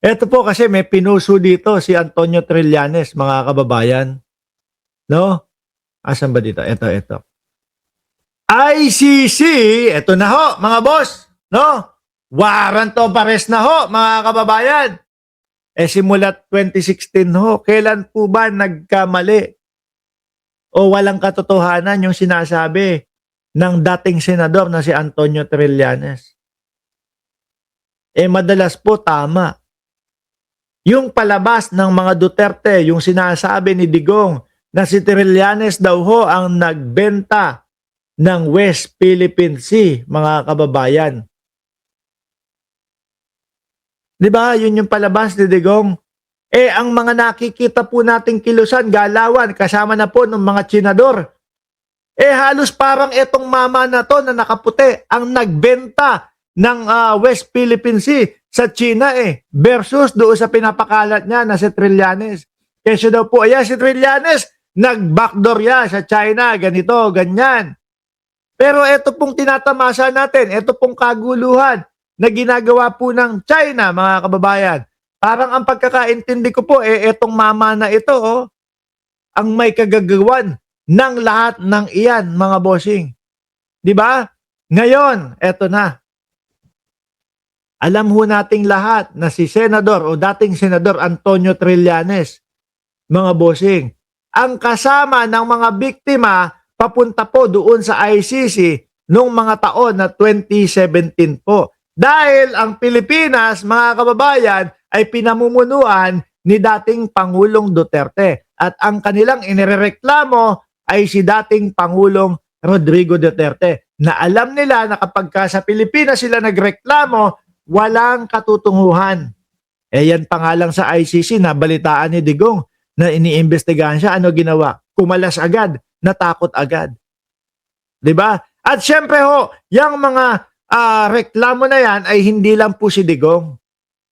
Eto po kasi may pinuso dito si Antonio Trillanes, mga kababayan. No? Asan ba dito? Ito. ICC, eto na ho, mga boss. No? Warrant of arrest na ho, mga kababayan. Simula 2016 ho, kailan po ba nagkamali o walang katotohanan yung sinasabi ng dating senador na si Antonio Trillanes? Madalas po tama. Yung palabas ng mga Duterte, yung sinasabi ni Digong na si Trillanes daw ho ang nagbenta ng West Philippine Sea, mga kababayan. Di ba? Yun yung palabas ni Digong. Ang mga nakikita po nating kilusan, galawan, kasama na po ng mga tsinador. Halos parang etong mama na to na nakaputi ang nagbenta ng West Philippine Sea sa China versus doon sa pinapakalat niya na si Trillanes. Kasi daw po, si Trillanes, nag-backdoor ya sa China, ganito, ganyan. Pero ito pong tinatamasa natin, ito pong kaguluhan na ginagawa po ng China, mga kababayan. Parang ang pagkakaintindi ko po, etong mama na ito, ang may kagagawan ng lahat ng iyan, mga bossing. Di ba? Ngayon, eto na. Alam ho nating lahat na si Senador o dating Senador Antonio Trillanes, mga bossing, ang kasama ng mga biktima papunta po doon sa ICC noong mga taon na 2017 po. Dahil ang Pilipinas, mga kababayan, ay pinamumunuan ni dating Pangulong Duterte. At ang kanilang inirereklamo ay si dating Pangulong Rodrigo Duterte. Na alam nila na kapag sa Pilipinas sila nagreklamo, walang katutunguhan. Yan pa nga lang sa ICC na balitaan ni Digong na iniimbestigahan siya. Ano ginawa? Kumalas agad, natakot agad. 'Di ba? At syempre ho, yung mga reklamo na yan ay hindi lang po si Digong.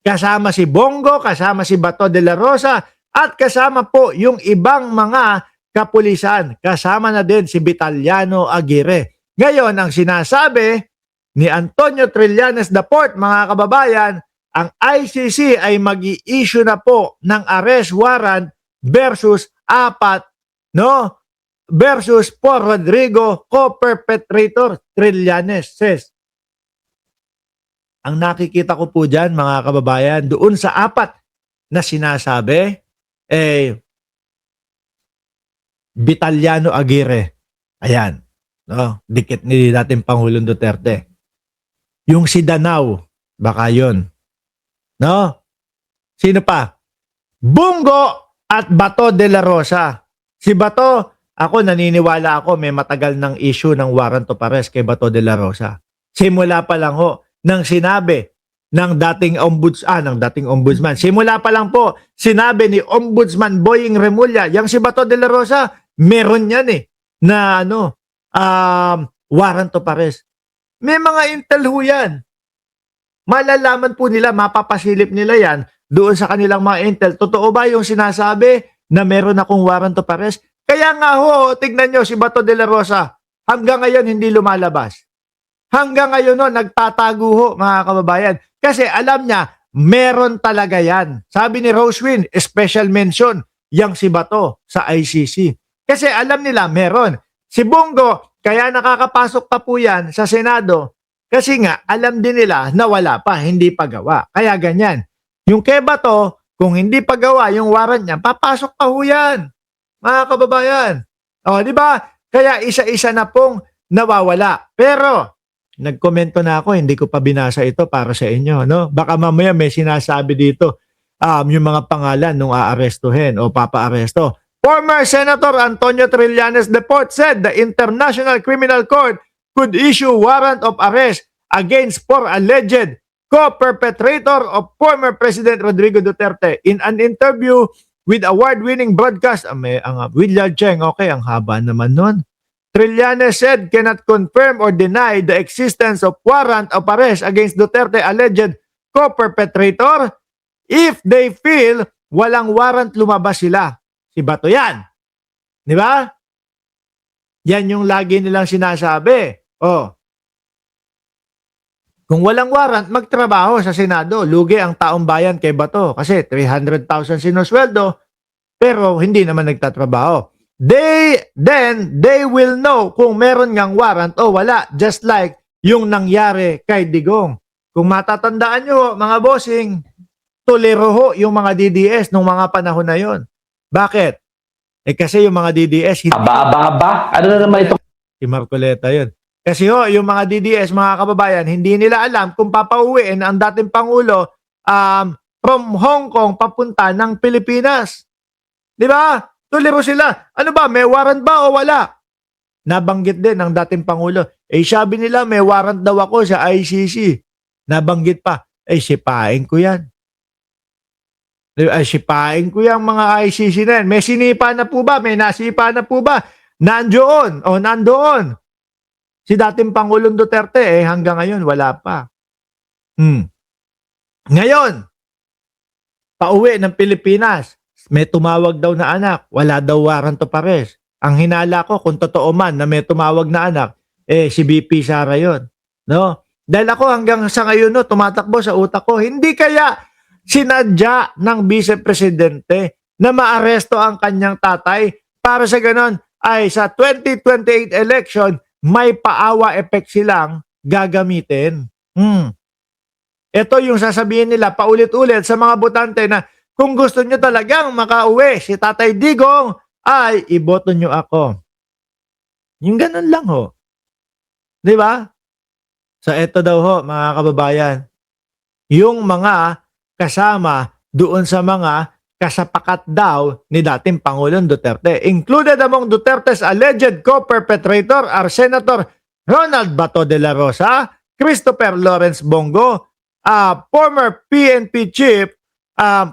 Kasama si Bongo, kasama si Bato de la Rosa, at kasama po yung ibang mga kapulisan. Kasama na din si Vitaliano Aguirre. Ngayon, ang sinasabi ni Antonio Trillanes IV, mga kababayan, ang ICC ay mag-i-issue na po ng arrest warrant versus 4, no? Versus por Rodrigo, co-perpetrator Trillanes, says. Ang nakikita ko po dyan, mga kababayan, doon sa 4 na sinasabi, Vitaliano Aguirre. Ayan. No? Dikit ni dating Pangulong Duterte. Yung si Danao, baka yun. No? Sino pa? Bongo at Bato de la Rosa. Si Bato, ako naniniwala ako may matagal ng issue ng warrant of arrest kay Bato de la Rosa. Simula pa lang ho nang sinabi ng dating ombudsman. Simula pa lang po sinabi ni Ombudsman Boying Remulla, yang si Bato de la Rosa, meron yan na warrant of arrest. May mga intel ho yan. Malalaman po nila, mapapasilip nila yan doon sa kanilang mga intel. Totoo ba yung sinasabi na meron akong warrant of arrest? Kaya nga ho, tignan nyo si Bato de la Rosa, hanggang ngayon hindi lumalabas. Hanggang ngayon nagtatago ho, mga kababayan. Kasi alam niya, meron talaga yan. Sabi ni Rosewin, special mention, yang si Bato sa ICC. Kasi alam nila, meron. Si Bongo, kaya nakakapasok pa po yan sa Senado. Kasi nga, alam din nila na wala pa, hindi pa gawa. Kaya ganyan. Yung kay Bato, kung hindi pa gawa yung warrant niya, papasok pa ho yan. Mga kababayan. O, di ba? Kaya isa-isa na pong nawawala. Pero, nagkomento na ako, hindi ko pa binasa ito para sa inyo. No? Baka mamaya may sinasabi dito yung mga pangalan nung aarestuhin o papa-aresto. Former Senator Antonio Trillanes IV said the International Criminal Court could issue warrant of arrest against 4 alleged co-perpetrator of former President Rodrigo Duterte. In an interview with award-winning broadcast, Willard Cheng, okay, ang haba naman nun. Trillanes said cannot confirm or deny the existence of warrant of arrest against Duterte alleged co-perpetrator if they feel walang warrant lumabas sila. Si Bato yan. Di ba? Yan yung lagi nilang sinasabi. Kung walang warrant, magtrabaho sa Senado. Lugi ang taong bayan kay Bato kasi 300,000 sinusweldo pero hindi naman nagtatrabaho. They will know kung meron ngang warrant o wala, just like yung nangyari kay Digong. Kung matatandaan nyo, mga bossing, tolero ho yung mga DDS nung mga panahon na yon. Bakit? Kasi yung mga DDS, hindi Aba. Ano na naman ito? si Marcoleta yun. Kasi yung mga DDS, mga kababayan, hindi nila alam kung papauwiin ang dating Pangulo from Hong Kong papunta ng Pilipinas. Di ba? Tuliro sila. Ano ba? May warrant ba o wala? Nabanggit din ng dating Pangulo. Sabi nila may warrant daw ako sa ICC. Nabanggit pa. Sipain ko yan. Sipain ko yung mga ICC na yan. May sinipa na po ba? May nasipa na po ba? Nandoon. Nandoon. Si dating Pangulong Duterte, hanggang ngayon, wala pa. Ngayon, pauwi ng Pilipinas, may tumawag daw na anak, wala daw warrant of arrest. Ang hinala ko, kung totoo man na may tumawag na anak, si BP Sara yun. No? Dahil ako hanggang sa ngayon, tumatakbo sa utak ko, hindi kaya sinadya ng Vice Presidente na maaresto ang kanyang tatay para sa ganon ay sa 2028 election, may paawa effect silang gagamitin. Ito yung sasabihin nila paulit-ulit sa mga botante na kung gusto nyo talagang makauwi si Tatay Digong, ay iboto nyo ako. Yung ganun lang ho. Di ba? So ito daw ho, mga kababayan, yung mga kasama doon sa mga kasapakat daw ni dating Pangulong Duterte. Included among Duterte's alleged co-perpetrator are Senator Ronald Bato de la Rosa, Christopher Lawrence Bongo, former PNP Chief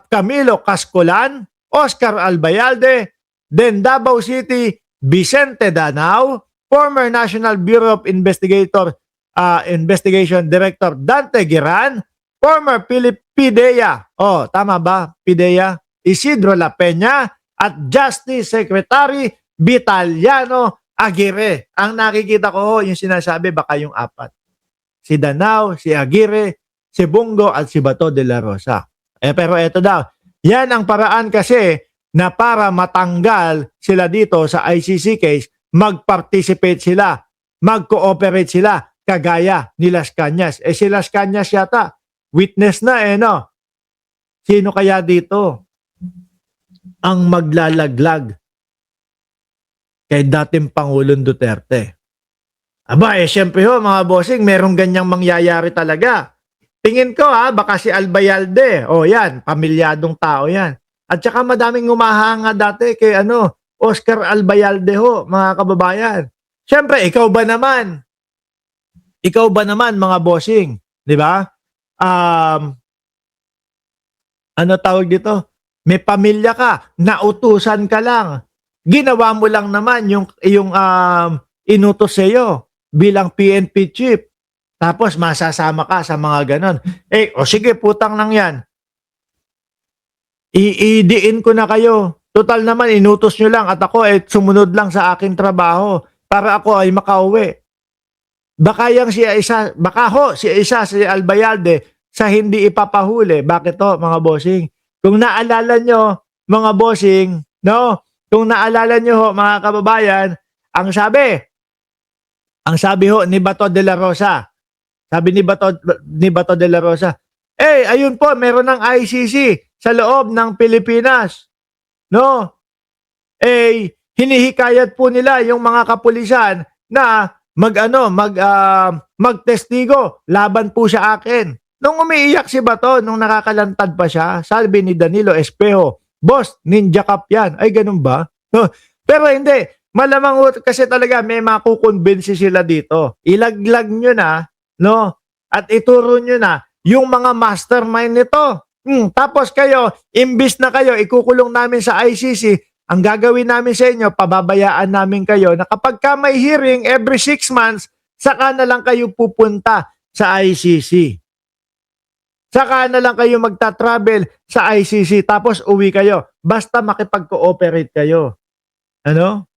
Camilo Cascolan, Oscar Albayalde, then Davao City, Vicente Danao, former National Bureau of Investigation Director Dante Giran, former PIDEA, tama ba? PIDEA, Isidro La Peña, at Justice Secretary Vitaliano Aguirre. Ang nakikita ko, yung sinasabi, baka yung apat. Si Danao, si Aguirre, si Bongo, at si Bato de la Rosa. Pero eto daw, yan ang paraan kasi na para matanggal sila dito sa ICC case, mag-participate sila, mag-cooperate sila, kagaya ni Las Cañas. Si Las Cañas yata, witness na no? Sino kaya dito ang maglalaglag kay dating Pangulong Duterte? Aba, syempre mga bossing, merong ganyang mangyayari talaga. Tingin ko baka si Albayalde, yan, pamilyadong tao yan. At saka madaming humahanga dati kay Oscar Albayalde mga kababayan. Syempre, ikaw ba naman, mga bossing, di ba? Ano tawag dito? May pamilya ka, nautusan ka lang. Ginawa mo lang naman yung inutos sa iyo bilang PNP chief. Tapos masasama ka sa mga ganon. Sige, putang lang yan. Iidiin ko na kayo. Total naman, inutos nyo lang at ako sumunod lang sa aking trabaho para ako ay makauwi. Baka si Albayalde sa hindi ipapahuli. Bakit mga bossing? Kung naalala nyo, mga bossing, no? Kung naalala nyo mga kababayan, ang sabi ni Bato de la Rosa, sabi ni Bato de la Rosa, ayun po, meron ng ICC sa loob ng Pilipinas. No? Hinihikayat po nila yung mga kapulisan na magtestigo laban po sa akin. Nung umiiyak si Bato, nung nakakalantad pa siya, sabi ni Danilo Espejo, boss, ninja cup yan. Ay, ganun ba? No? Pero hindi. Malamang kasi talaga may makukonvince sila dito. Ilaglag nyo na, no? At ituro nyo na yung mga mastermind nito. Tapos kayo, imbis na kayo, ikukulong namin sa ICC, ang gagawin namin sa inyo, pababayaan namin kayo na kapag ka may hearing every 6 months, saka na lang kayo pupunta sa ICC. Saka na lang kayo magta-travel sa ICC, tapos uwi kayo. Basta makipag-cooperate kayo. Ano?